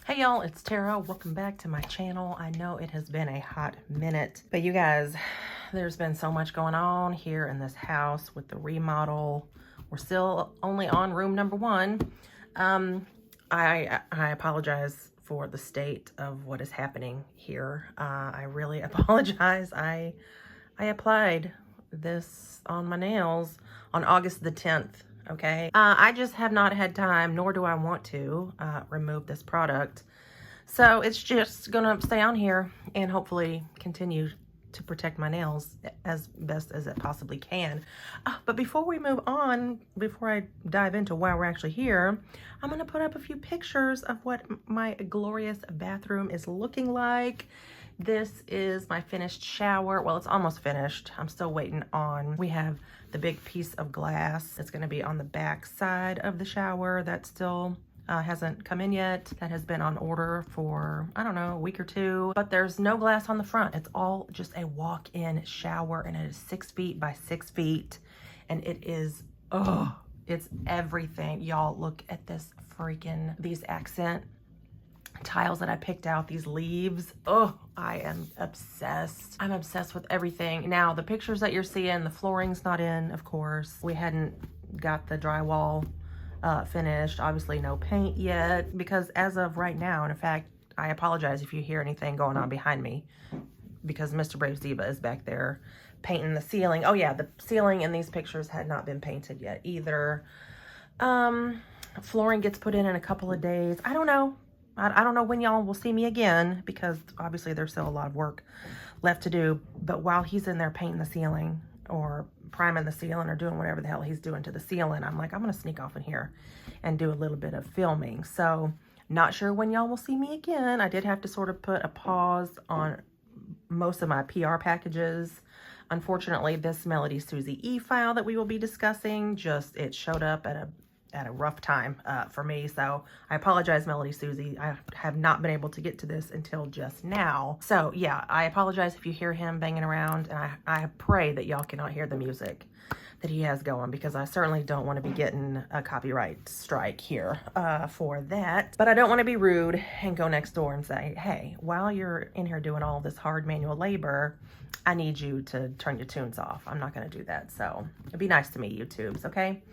Hey y'all, it's Tara. Welcome back to my channel. I know it has been a hot minute, but you guys, there's been so much going on here in this house with the remodel. We're still only on room number one. I apologize for the state of what is happening here. I really apologize. I applied this on my nails on August the 10th. Okay. I just have not had time, nor do I want to remove this product. So it's just gonna stay on here and hopefully continue to protect my nails as best as it possibly can. But before we move on, before I dive into why we're actually here, I'm gonna put up a few pictures of what my glorious bathroom is looking like. This is my finished shower. Well, it's almost finished. I'm still waiting on, we have the big piece of glass. It's gonna be on the back side of the shower. That still hasn't come in yet. That has been on order for, I don't know, a week or two, but there's no glass on the front. It's all just a walk-in shower, and it is 6 feet by 6 feet. And it is, oh, it's everything. Y'all, look at this freaking, these accent tiles that I picked out, these leaves. Oh, I am obsessed. I'm obsessed with everything. Now, the pictures that you're seeing, the flooring's not in, of course. We hadn't got the drywall finished. Obviously no paint yet, because as of right now, and in fact, I apologize if you hear anything going on behind me, because Mr. Brave Diva is back there painting the ceiling. Oh yeah, the ceiling in these pictures had not been painted yet either. Flooring gets put in a couple of days. I don't know. I don't know when y'all will see me again, because obviously there's still a lot of work left to do. But while he's in there painting the ceiling or priming the ceiling or doing whatever the hell he's doing to the ceiling, I'm like, I'm gonna sneak off in here and do a little bit of filming. So not sure when y'all will see me again. I did have to sort of put a pause on most of my PR packages. Unfortunately, this MelodySusie e-file that we will be discussing, it showed up at a rough time for me. So I apologize, MelodySusie. I have not been able to get to this until just now. So yeah, I apologize if you hear him banging around, and I pray that y'all cannot hear the music that he has going, because I certainly don't want to be getting a copyright strike here for that. But I don't want to be rude and go next door and say, hey, while you're in here doing all this hard manual labor, I need you to turn your tunes off. I'm not going to do that. So it'd be nice to meet YouTubes, okay?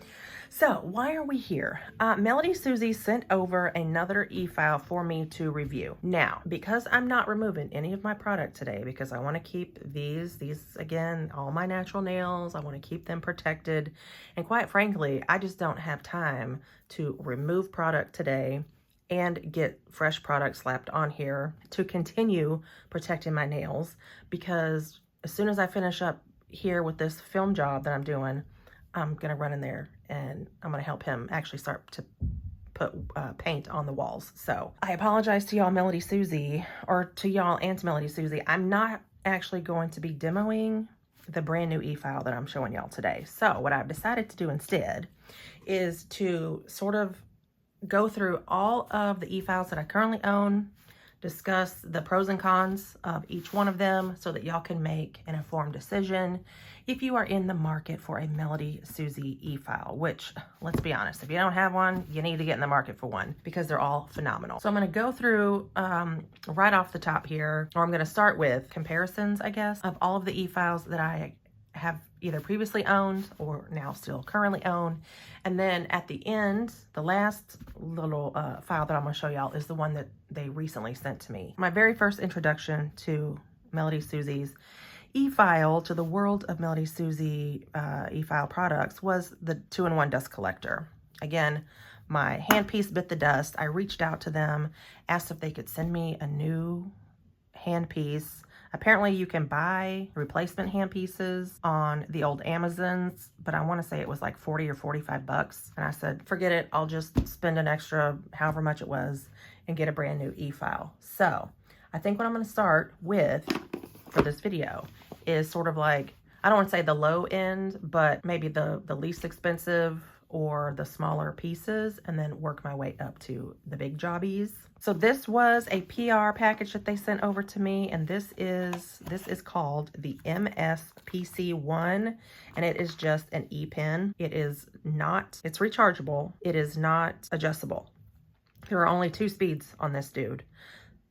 So why are we here? MelodySusie sent over another e-file for me to review. Now, because I'm not removing any of my product today, because I want to keep these again, all my natural nails, I want to keep them protected. And quite frankly, I just don't have time to remove product today and get fresh product slapped on here to continue protecting my nails, because as soon as I finish up here with this film job that I'm doing, I'm gonna run in there and I'm gonna help him actually start to put paint on the walls. So I apologize to y'all, MelodySusie, or to y'all and to MelodySusie. I'm not actually going to be demoing the brand new e-file that I'm showing y'all today. So what I've decided to do instead is to sort of go through all of the e-files that I currently own, discuss the pros and cons of each one of them so that y'all can make an informed decision if you are in the market for a MelodySusie e-file, which, let's be honest, if you don't have one, you need to get in the market for one, because they're all phenomenal. So I'm going to go through right off the top here, or I'm going to start with comparisons, I guess, of all of the e-files that I have either previously owned or now still currently own. And then at the end, the last little file that I'm going to show y'all is the one that they recently sent to me. My very first introduction to MelodySusie's e-file, to the world of MelodySusie e-file products, was the 2-in-1 dust collector. Again, my handpiece bit the dust. I reached out to them, asked if they could send me a new handpiece. Apparently you can buy replacement handpieces on the old Amazons, but I want to say it was like 40 or 45 bucks. And I said, forget it. I'll just spend an extra however much it was and get a brand new e-file. So I think what I'm going to start with for this video is sort of like, I don't want to say the low end, but maybe the least expensive or the smaller pieces, and then work my way up to the big jobbies. So this was a PR package that they sent over to me, and this is called the MSPC1, and it is just an e-pen. It's rechargeable. It is not adjustable. There are only 2 speeds on this dude.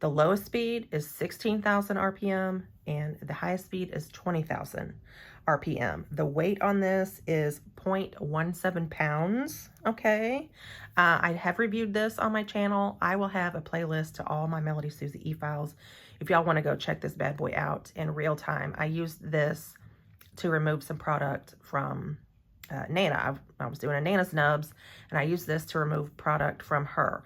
The lowest speed is 16,000 RPM and the highest speed is 20,000 RPM. The weight on this is 0.17 pounds, okay? I have reviewed this on my channel. I will have a playlist to all my MelodySusie e-files if y'all want to go check this bad boy out in real time. I used this to remove some product from Nana. I was doing a Nana's nubs, and I used this to remove product from her.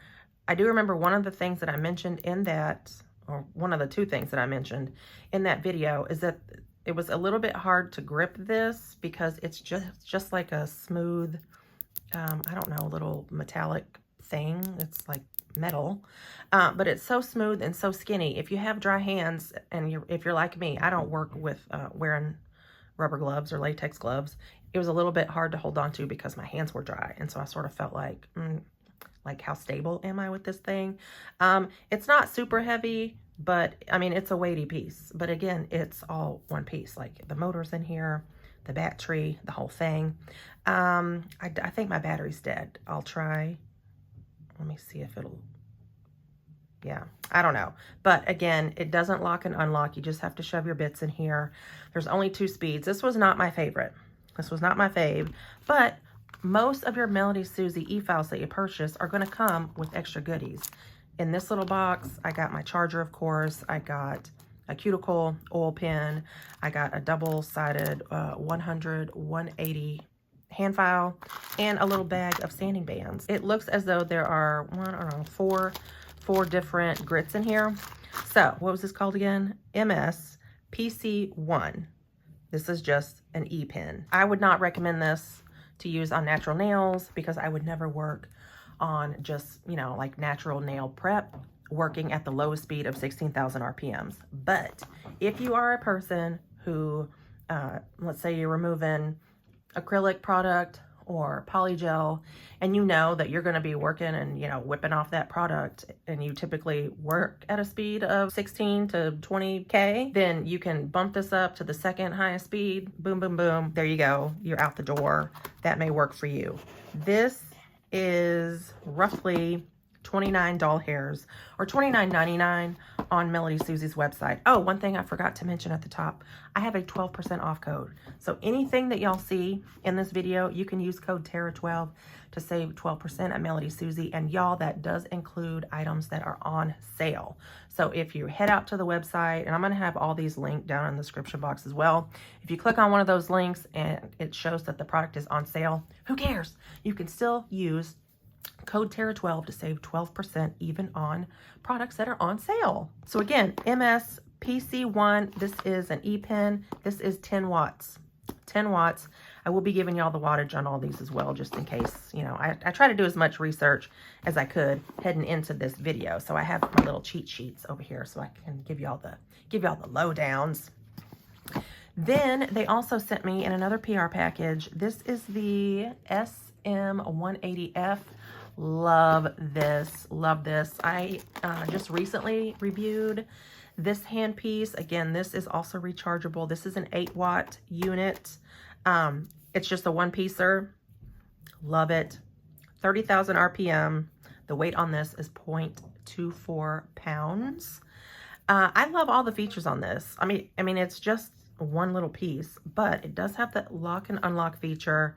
I do remember one of the things that I mentioned in that, or one of the 2 things that I mentioned in that video, is that it was a little bit hard to grip this because it's just like a smooth, I don't know, little metallic thing. It's like metal, but it's so smooth and so skinny. If you have dry hands, and if you're like me, I don't work with wearing rubber gloves or latex gloves. It was a little bit hard to hold on to because my hands were dry, and so I sort of felt like, how stable am I with this thing? It's not super heavy, but I mean, it's a weighty piece. But again, it's all one piece. Like the motor's in here, the battery, the whole thing. I think my battery's dead. I'll try. Let me see if it'll, yeah, I don't know. But again, it doesn't lock and unlock. You just have to shove your bits in here. There's only 2 speeds. This was not my favorite. This was not my fave, but most of your MelodySusie e-files that you purchase are going to come with extra goodies. In this little box, I got my charger, of course. I got a cuticle oil pen. I got a double-sided 100/180 hand file and a little bag of sanding bands. It looks as though there are, I don't know, four different grits in here. So what was this called again? MS PC1. This is just an E-pen. I would not recommend this to use on natural nails because I would never work on just, like natural nail prep working at the lowest speed of 16,000 RPMs. But if you are a person who, let's say you're removing acrylic product or polygel, and you know that you're going to be working and, whipping off that product, and you typically work at a speed of 16 to 20K, then you can bump this up to the second highest speed. Boom, boom, boom. There you go. You're out the door. That may work for you. This is roughly 29 doll hairs, or $29.99 on MelodySusie's website. Oh, one thing I forgot to mention at the top, I have a 12% off code. So anything that y'all see in this video, you can use code TERRA12 to save 12% at MelodySusie. And y'all, that does include items that are on sale. So if you head out to the website, and I'm going to have all these linked down in the description box as well. If you click on one of those links and it shows that the product is on sale, who cares? You can still use code TERRA12 to save 12% even on products that are on sale. So again, MS PC1, this is an E-pen. This is 10 watts. 10 watts. I will be giving y'all the wattage on all these as well, just in case, I try to do as much research as I could heading into this video. So I have my little cheat sheets over here so I can give y'all the lowdowns. Then they also sent me in another PR package. This is the SM180F. Love this. Love this. I just recently reviewed this handpiece. Again, this is also rechargeable. This is an 8-watt unit. It's just a one-piecer. Love it. 30,000 RPM. The weight on this is 0.24 pounds. I love all the features on this. I mean, it's just one little piece, but it does have that lock and unlock feature.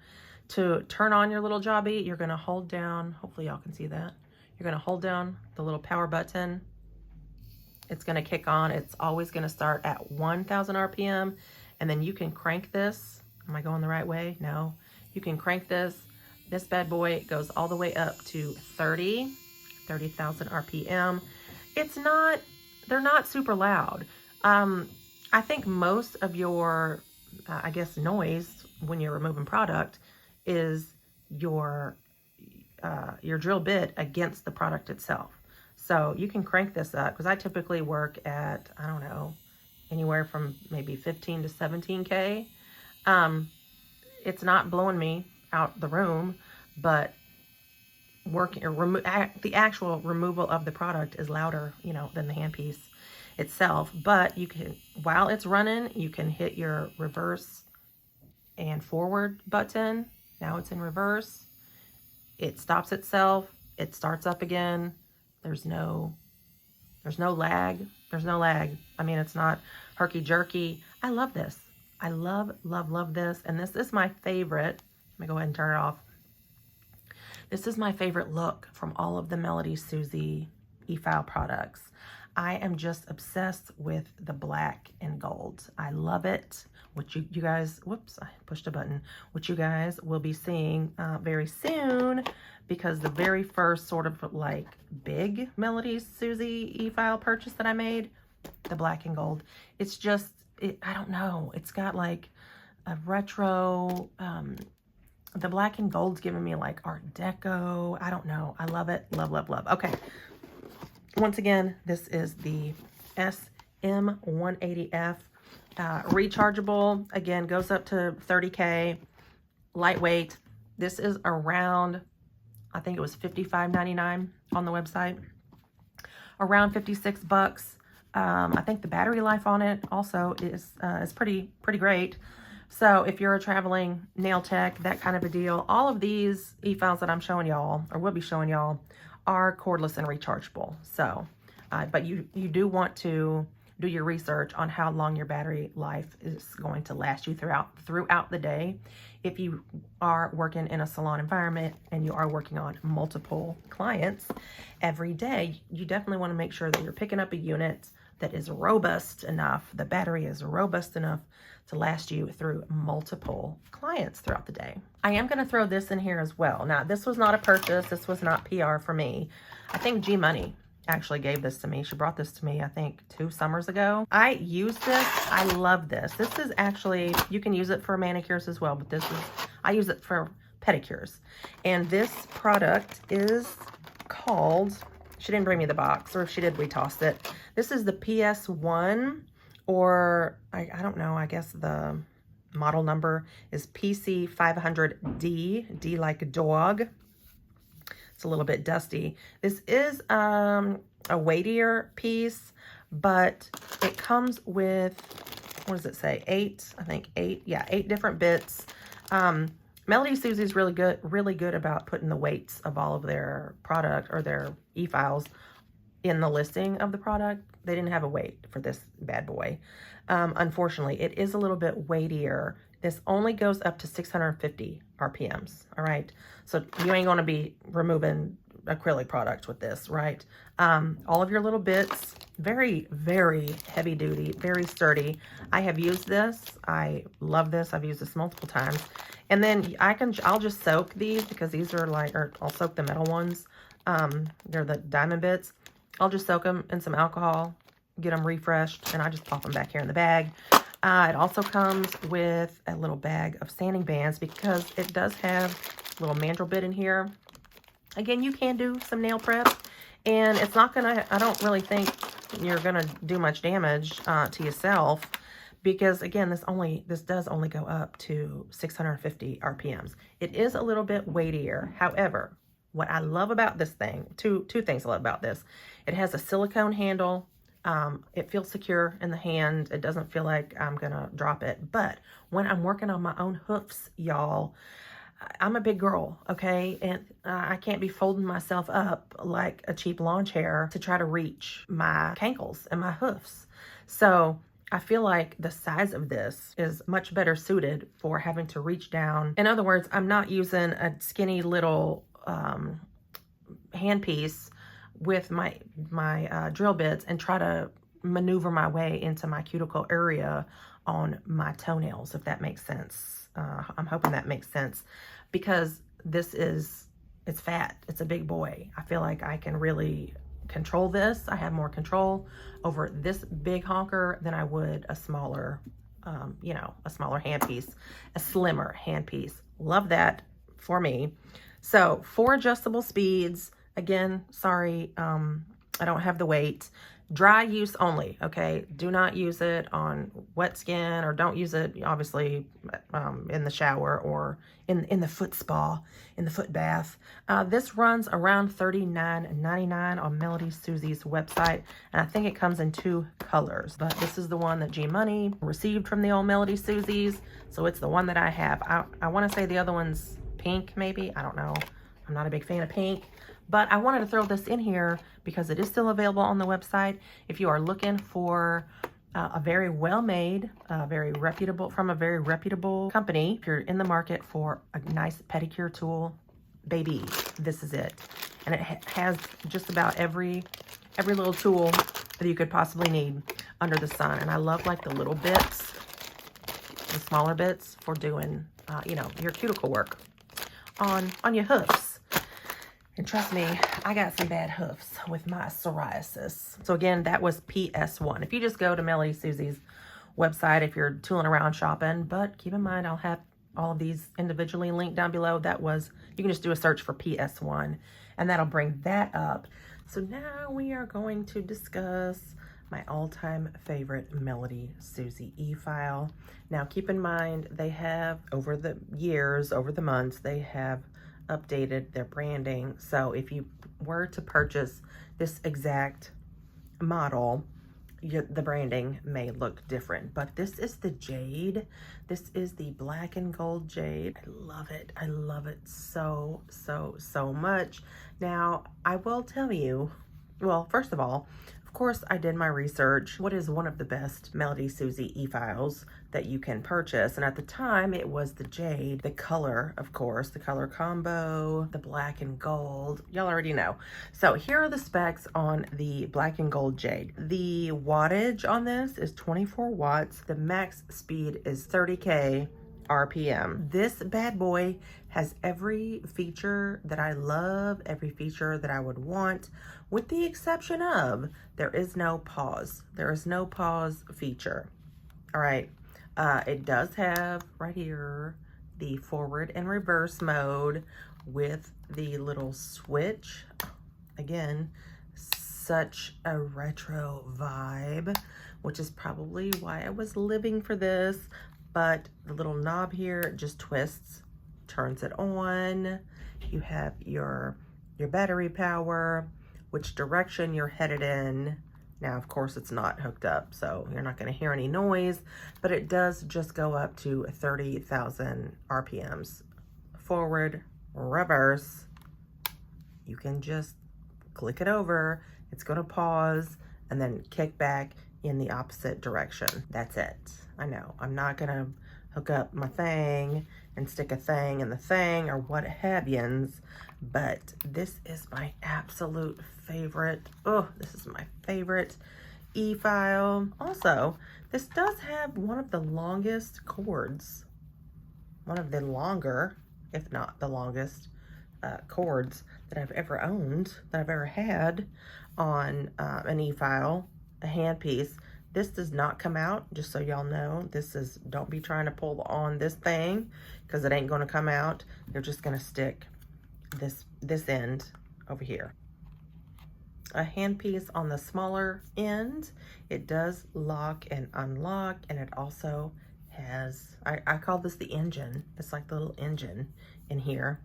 To turn on your little jobby, you're going to hold down, hopefully y'all can see that. You're going to hold down the little power button. It's going to kick on. It's always going to start at 1,000 RPM, and then you can crank this. Am I going the right way? No. You can crank this. This bad boy goes all the way up to 30,000 RPM. They're not super loud. I think most of your, noise when you're removing product is your drill bit against the product itself. So you can crank this up, because I typically work at, I don't know, anywhere from maybe 15 to 17K. It's not blowing me out the room, but the actual removal of the product is louder, than the handpiece itself. But you can, while it's running, you can hit your reverse and forward button. Now it's in reverse. It stops itself. It starts up again. There's no lag. There's no lag. I mean, it's not herky-jerky. I love this. I love, love, love this. And this is my favorite. Let me go ahead and turn it off. This is my favorite look from all of the MelodySusie e-file products. I am just obsessed with the black and gold. I love it. Which you guys, whoops, I pushed a button, which you guys will be seeing very soon, because the very first sort of like big MelodySusie e-file purchase that I made, the black and gold, it's just, I don't know, it's got like a retro, the black and gold's giving me like Art Deco. I don't know. I love it. Love, love, love. Okay. Once again, this is the SM180F. Rechargeable. Again, goes up to 30K. Lightweight. This is around, I think it was $55.99 on the website. Around 56 bucks. I think the battery life on it also is pretty great. So if you're a traveling nail tech, that kind of a deal, all of these e-files that I'm showing y'all, or will be showing y'all, are cordless and rechargeable. So, but you do want to do your research on how long your battery life is going to last you throughout the day. If you are working in a salon environment and you are working on multiple clients every day, you definitely want to make sure that you're picking up a unit that is robust enough, the battery is robust enough to last you through multiple clients throughout the day. I am going to throw this in here as well. Now, this was not a purchase. This was not PR for me. I think G Money actually gave this to me. She brought this to me, I think, 2 summers ago. I use this. I love this. This is actually, you can use it for manicures as well, but this is, I use it for pedicures. And this product is called, she didn't bring me the box, or if she did, we tossed it. This is the PS1, or I don't know, I guess the model number is PC500D, D like a dog. It's a little bit dusty. This is a weightier piece, but it comes with, what does it say? 8, I think 8, yeah, 8 different bits. MelodySusie is really good about putting the weights of all of their product or their e-files in the listing of the product. They didn't have a weight for this bad boy. Unfortunately, it is a little bit weightier. This only goes up to 650 RPMs, all right? So you ain't gonna be removing acrylic product with this, right? All of your little bits, very, very heavy duty, very sturdy. I have used this. I love this. I've used this multiple times. And then I'll just soak these, because these are like, or I'll soak the metal ones. They're the diamond bits. I'll just soak them in some alcohol, get them refreshed, and I just pop them back here in the bag. It also comes with a little bag of sanding bands, because it does have a little mandrel bit in here. Again, you can do some nail prep, and it's not gonna, I don't really think you're gonna do much damage to yourself, because again, this does only go up to 650 RPMs. It is a little bit weightier. However, what I love about this thing, two things I love about this. It has a silicone handle. It feels secure in the hand. It doesn't feel like I'm gonna drop it. But when I'm working on my own hoofs, y'all, I'm a big girl, okay? And I can't be folding myself up like a cheap lawn chair to try to reach my cankles and my hoofs. So I feel like the size of this is much better suited for having to reach down. In other words, I'm not using a skinny little handpiece with my drill bits and try to maneuver my way into my cuticle area on my toenails, if that makes sense. I'm hoping that makes sense, because it's fat. It's a big boy. I feel like I can really control this. I have more control over this big honker than I would a smaller, a smaller handpiece, a slimmer handpiece. Love that for me. So 4 adjustable speeds. Again, sorry, I don't have the weight. Dry use only, okay? Do not use it on wet skin, or don't use it, obviously, in the shower or in the foot spa, in the foot bath. This runs around $39.99 on MelodySusie's website, and I think it comes in 2 colors, but this is the one that G Money received from the old MelodySusies, so it's the one that I have. I want to say the other one's pink, maybe. I don't know. I'm not a big fan of pink, but I wanted to throw this in here because it is still available on the website. If you are looking for a very well-made, from a very reputable company, if you're in the market for a nice pedicure tool, baby, this is it. And it has just about every little tool that you could possibly need under the sun. And I love like the little bits, the smaller bits for doing, you know, your cuticle work on your hoofs. And trust me, I got some bad hoofs with my psoriasis. So again, that was PS1. If you just go to MelodySusie's website, if you're tooling around shopping, but keep in mind, I'll have all of these individually linked down below. You can just do a search for PS1 and that'll bring that up. So now we are going to discuss my all-time favorite MelodySusie e-file. Now keep in mind, they have, over the years, over the months, they have updated their branding. So if you were to purchase this exact model, the branding may look different, but this is the jade. This is the black and gold jade. I love it. I love it so, so, so much. Now, I will tell you, well, first of all, of course, I did my research. What is one of the best MelodySusie e-files that you can purchase? And at the time, it was the jade, the color, of course, the color combo, the black and gold. Y'all already know. So here are the specs on the black and gold jade. The wattage on this is 24 watts. The max speed is 30K RPM. This bad boy has every feature that I love, every feature that I would want, with the exception of there is no pause. There is no pause feature. All right. It does have right here the forward and reverse mode with the little switch. Again, such a retro vibe, which is probably why I was living for this. But the little knob here just twists, turns it on. You have your battery power, which direction you're headed in. Now, of course, it's not hooked up, so you're not going to hear any noise, but it does just go up to 30,000 RPMs. Forward, reverse, you can just click it over. It's going to pause and then kick back in the opposite direction. That's it. I know I'm not going to hook up my thing and stick a thing in the thing or what have yous, but this is my absolute favorite. Oh, this is my favorite e-file. Also, this does have one of the longest cords, one of the longer, if not the longest, cords that I've ever owned, that I've ever had on an e-file, a handpiece. This does not come out, just so y'all know. This is, don't be trying to pull on this thing because it ain't going to come out. They're just going to stick this end over here. A handpiece on the smaller end. It does lock and unlock, and it also has, I call this the engine. It's like the little engine in here.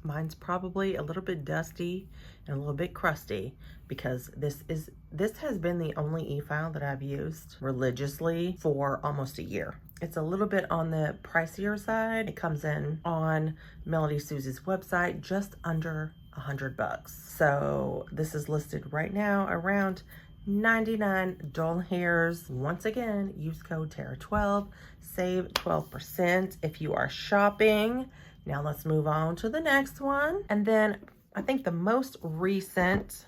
Mine's probably a little bit dusty and a little bit crusty because this has been the only e-file that I've used religiously for almost a year. It's a little bit on the pricier side. It comes in on MelodySusie's website just under $100. So this is listed right now around 99 $. Once again, use code TERRA12, save 12% if you are shopping. Now let's move on to the next one. And then I think the most recent,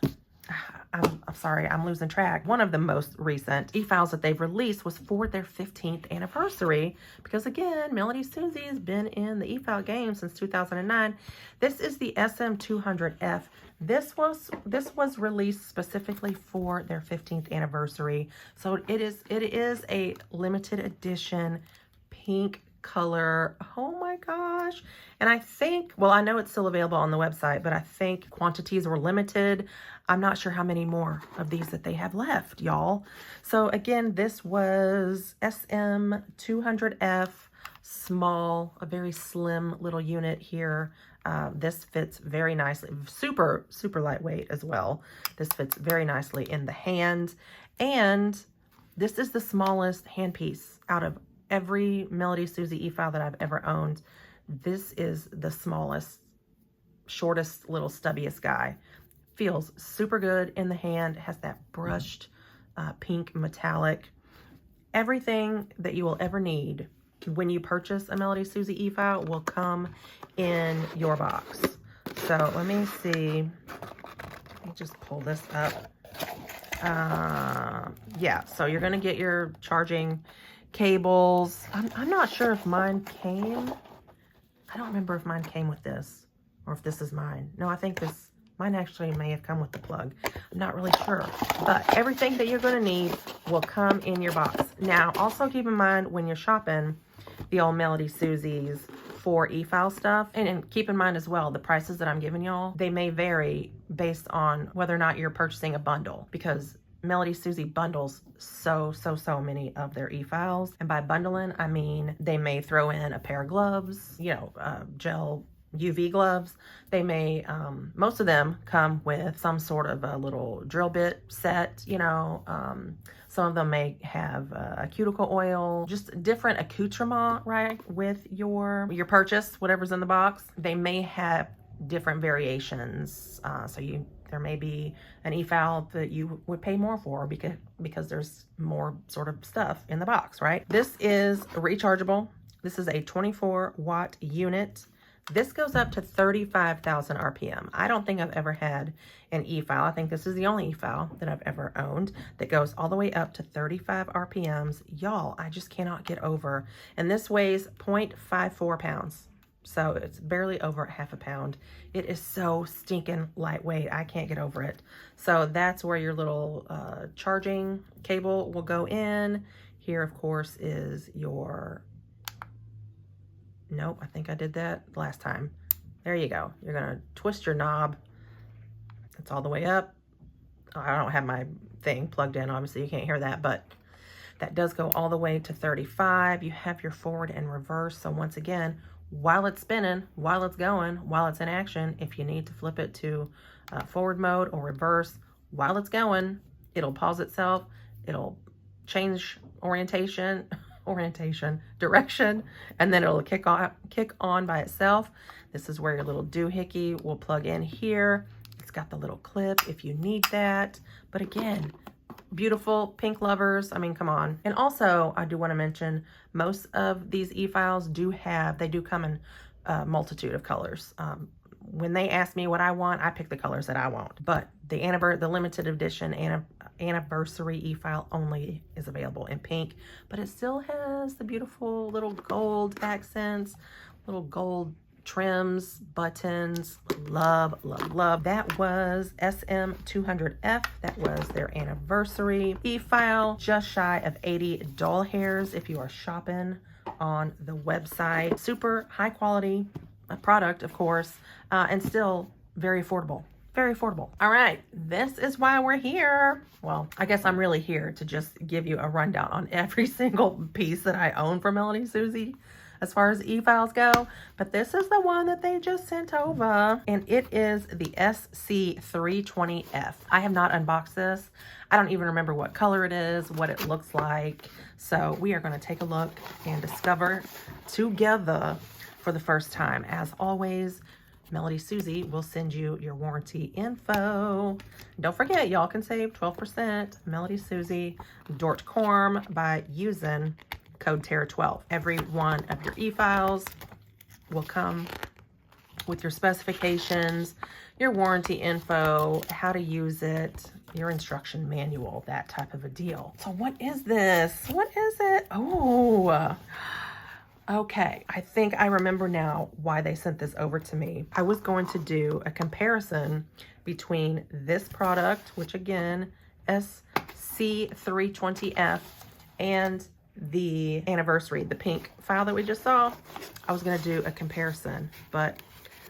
I'm sorry, I'm losing track. One of the most recent e-files that they've released was for their 15th anniversary. Because again, MelodySusie has been in the e-file game since 2009. This is the SM200F. This was released specifically for their 15th anniversary. So it is a limited edition pink color. Oh my gosh. And I think, well, I know it's still available on the website, but I think quantities were limited. I'm not sure how many more of these that they have left, y'all. So again, this was SM200F, small, a very slim little unit here. This fits very nicely, super, super lightweight as well. This fits very nicely in the hand. And this is the smallest handpiece out of every MelodySusie e-file that I've ever owned. This is the smallest shortest little stubbiest guy. Feels super good in the hand. Has that brushed pink metallic. Everything that you will ever need when you purchase a MelodySusie e-file will come in your box. So let me see. Let me just pull this up. Yeah, so you're gonna get your charging cables. I'm not sure if mine came. I don't remember if mine came with this or if this is mine. No, I think mine actually may have come with the plug. I'm not really sure, but everything that you're going to need will come in your box. Now, also keep in mind when you're shopping the old MelodySusies for e-file stuff, and keep in mind as well, the prices that I'm giving y'all, they may vary based on whether or not you're purchasing a bundle, because MelodySusie bundles so many of their e-files. And by bundling, I mean they may throw in a pair of gloves, you know, gel UV gloves. They may, most of them come with some sort of a little drill bit set, you know. Some of them may have a cuticle oil, just different accoutrement, right, with your purchase, whatever's in the box. They may have different variations. There may be an e-file that you would pay more for because there's more sort of stuff in the box, right? This is rechargeable. This is a 24-watt unit. This goes up to 35,000 RPM. I don't think I've ever had an e-file. I think this is the only e-file that I've ever owned that goes all the way up to 35 RPMs. Y'all, I just cannot get over. And this weighs 0.54 pounds. So it's barely over half a pound. It is so stinking lightweight. I can't get over it. So that's where your little charging cable will go in. Here, of course, is your... Nope, I think I did that last time. There you go. You're going to twist your knob. It's all the way up. I don't have my thing plugged in. Obviously, you can't hear that, but that does go all the way to 35. You have your forward and reverse. So once again, while it's spinning, while it's going, while it's in action, if you need to flip it to forward mode or reverse, while it's going, it'll pause itself. It'll change orientation, direction, and then it'll kick on by itself. This is where your little doohickey will plug in here. It's got the little clip if you need that. But again, beautiful pink lovers. I mean, come on. And also, I do want to mention most of these e-files do come in a multitude of colors. When they ask me what I want, I pick the colors that I want. But the limited edition anniversary e-file only is available in pink, but it still has the beautiful little gold accents, little gold trims, buttons. Love. That was SM200F. That was their anniversary e-file. Just shy of 80 doll hairs if you are shopping on the website. Super high quality product, of course, and still very affordable. Very affordable. All right, this is why we're here. Well, I guess I'm really here to just give you a rundown on every single piece that I own from MelodySusie as far as e-files go. But this is the one that they just sent over, and it is the SC320F. I have not unboxed this. I don't even remember what color it is, what it looks like. So we are going to take a look and discover together for the first time. As always, MelodySusie will send you your warranty info. Don't forget, y'all can save 12% MelodySusie.com by using code Terra12. Every one of your e-files will come with your specifications, your warranty info, how to use it, your instruction manual, that type of a deal. So what is this? What is it? Oh, okay, I think I remember now why they sent this over to me. I was going to do a comparison between this product, which again, SC320F, and the anniversary, the pink file that we just saw. I was going to do a comparison, but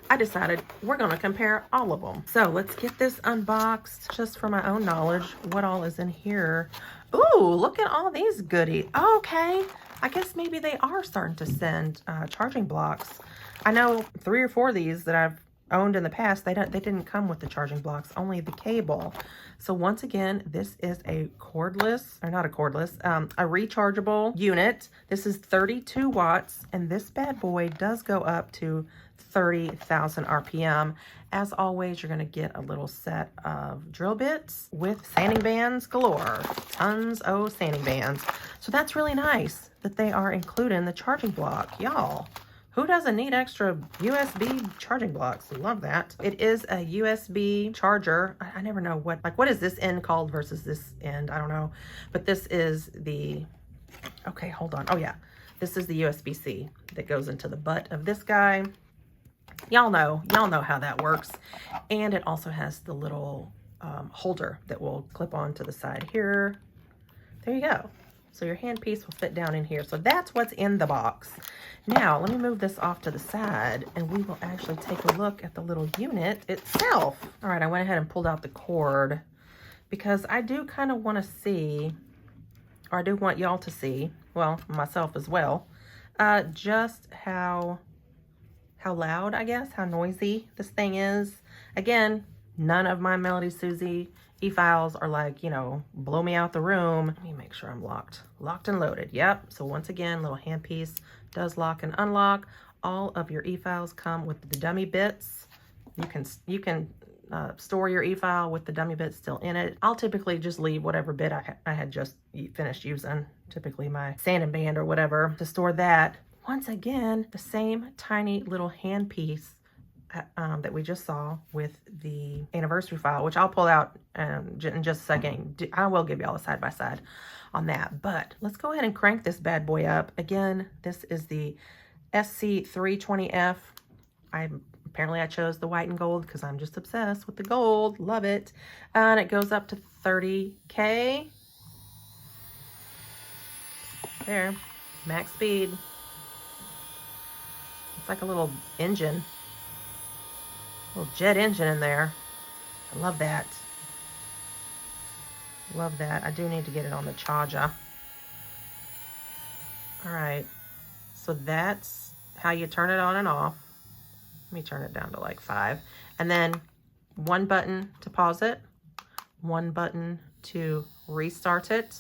I decided we're going to compare all of them. So let's get this unboxed just for my own knowledge. What all is in here? Ooh, look at all these goodies. Okay. I guess maybe they are starting to send charging blocks. I know 3 or 4 of these that I've owned in the past, they didn't come with the charging blocks, only the cable. So once again, this is a cordless, or not a cordless, a rechargeable unit. This is 32 watts, and this bad boy does go up to 30,000 RPM. As always, you're gonna get a little set of drill bits with sanding bands galore. Tons of sanding bands. So that's really nice that they are including the charging block. Y'all, who doesn't need extra USB charging blocks? Love that. It is a USB charger. I never know what is this end called versus this end? I don't know. But this is the, okay, hold on. Oh yeah, this is the USB-C that goes into the butt of this guy. Y'all know how that works. And it also has the little holder that will clip on to the side here. There you go. So your handpiece will fit down in here. So that's what's in the box. Now, let me move this off to the side and we will actually take a look at the little unit itself. All right, I went ahead and pulled out the cord because I do kind of want to see, or I do want y'all to see, well, myself as well, just how loud, I guess, how noisy this thing is. Again, none of my MelodySusie e-files are like, you know, blow me out the room. Let me make sure I'm locked and loaded. Yep. So once again, little handpiece does lock and unlock. All of your e-files come with the dummy bits. You can store your e-file with the dummy bits still in it. I'll typically just leave whatever bit I had just finished using, typically my sanding band or whatever, to store that. Once again, the same tiny little handpiece that we just saw with the anniversary file, which I'll pull out in just a second. I will give y'all a side-by-side on that, but let's go ahead and crank this bad boy up. Again, this is the SC320F. Apparently I chose the white and gold because I'm just obsessed with the gold. Love it. And it goes up to 30K. There, max speed. It's like a little engine. Little jet engine in there. I love that. Love that. I do need to get it on the charger. All right. So that's how you turn it on and off. Let me turn it down to like 5. And then one button to pause it. One button to restart it.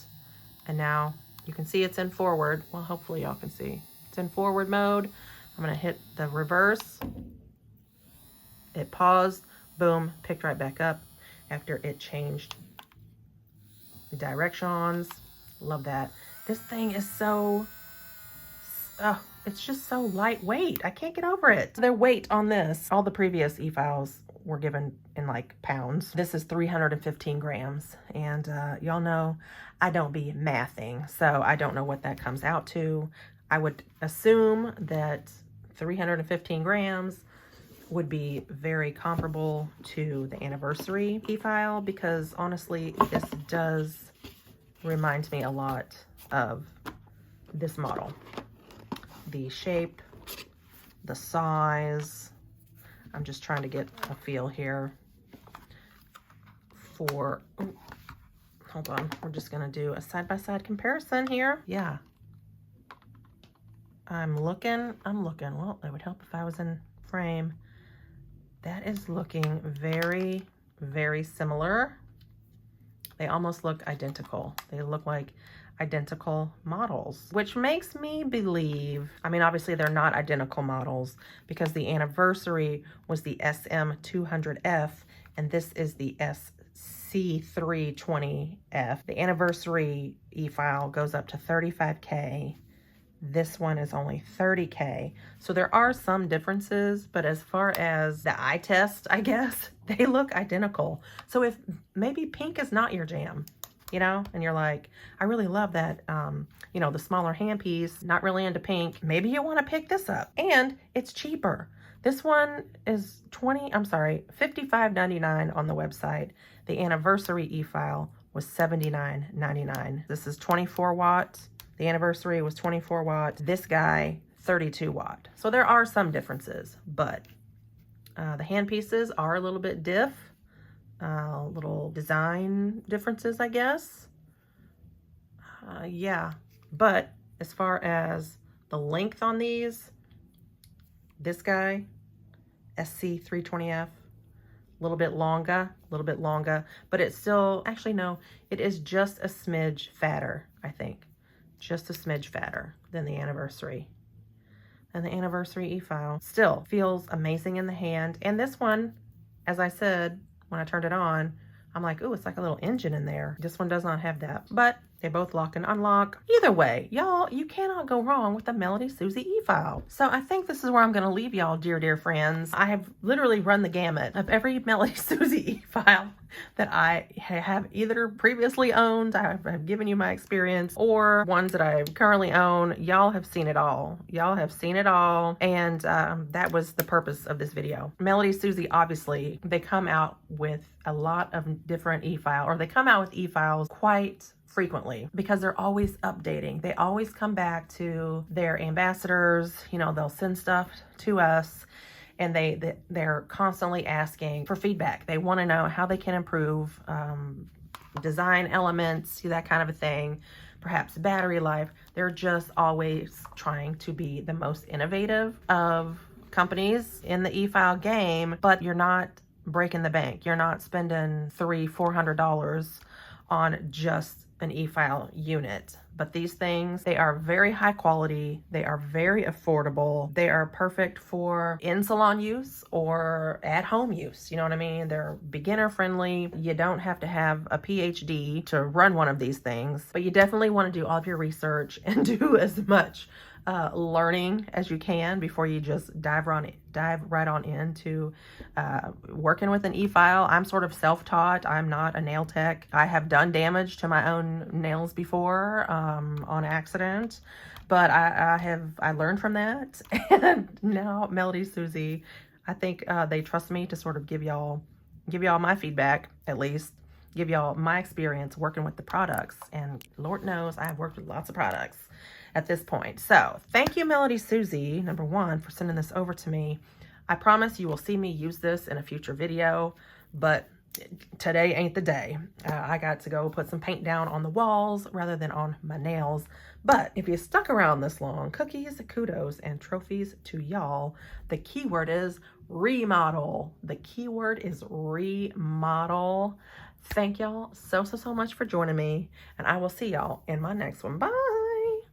And now you can see it's in forward. Well, hopefully y'all can see. It's in forward mode. I'm going to hit the reverse. It paused, boom, picked right back up after it changed the directions. Love that. This thing is so, it's just so lightweight. I can't get over it. Their weight on this, all the previous e-files were given in like pounds. This is 315 grams. And y'all know I don't be mathing, so I don't know what that comes out to. I would assume that 315 grams would be very comparable to the anniversary e-file, because honestly, this does remind me a lot of this model. The shape, the size. I'm just trying to get a feel here for, oh, hold on. We're just gonna do a side-by-side comparison here. Yeah. I'm looking. Well, it would help if I was in frame. That is looking very, very similar. They almost look identical. They look like identical models, which makes me believe, I mean, obviously they're not identical models because the anniversary was the SM200F and this is the SC320F. The anniversary e-file goes up to 35K. This one is only 30K. So there are some differences, but as far as the eye test, I guess, they look identical. So if maybe pink is not your jam, you know, and you're like, I really love that, you know, the smaller handpiece, not really into pink, maybe you want to pick this up. And it's cheaper. This one is $55.99 on the website. The anniversary e-file was $79.99. This is 24 watts. The anniversary was 24 watts. This guy, 32 watt. So there are some differences, but the hand pieces are a little bit little design differences, I guess. Yeah, but as far as the length on these, this guy, SC320F, a little bit longer, but it's still, actually no, it is just a smidge fatter, I think. Just a smidge fatter than the anniversary. and the anniversary e-file. Still feels amazing in the hand. And this one, as I said, when I turned it on, I'm like, ooh, it's like a little engine in there. This one does not have that, but they both lock and unlock. Either way, y'all, you cannot go wrong with the MelodySusie e-file. So I think this is where I'm gonna leave y'all, dear friends. I have literally run the gamut of every MelodySusie e-file that I have either previously owned, I have given you my experience, or ones that I currently own. Y'all have seen it all. Y'all have seen it all, and that was the purpose of this video. MelodySusie, obviously, they come out with a lot of different e-file, or they come out with e-files quite frequently because they're always updating. They always come back to their ambassadors, you know, they'll send stuff to us, and they're constantly asking for feedback. They want to know how they can improve design elements, that kind of a thing, perhaps battery life. They're just always trying to be the most innovative of companies in the e-file game, but you're not breaking the bank. You're not spending $300-400 on just an e-file unit. But these things, they are very high quality, they are very affordable, they are perfect for in-salon use or at-home use, you know what I mean? They're beginner friendly. You don't have to have a PhD to run one of these things, but you definitely want to do all of your research and do as much learning as you can before you just dive right on into working with an e-file. I'm sort of self-taught. I'm not a nail tech. I have done damage to my own nails before on accident, but I learned from that. And now MelodySusie, I think they trust me to sort of give y'all my feedback, at least give y'all my experience working with the products. And Lord knows I have worked with lots of products at this point. So thank you, MelodySusie, number one, for sending this over to me. I promise you will see me use this in a future video, but today ain't the day. I got to go put some paint down on the walls rather than on my nails. But if you stuck around this long, cookies, kudos, and trophies to y'all. The keyword is remodel. The keyword is remodel. Thank y'all so much for joining me, and I will see y'all in my next one. Bye.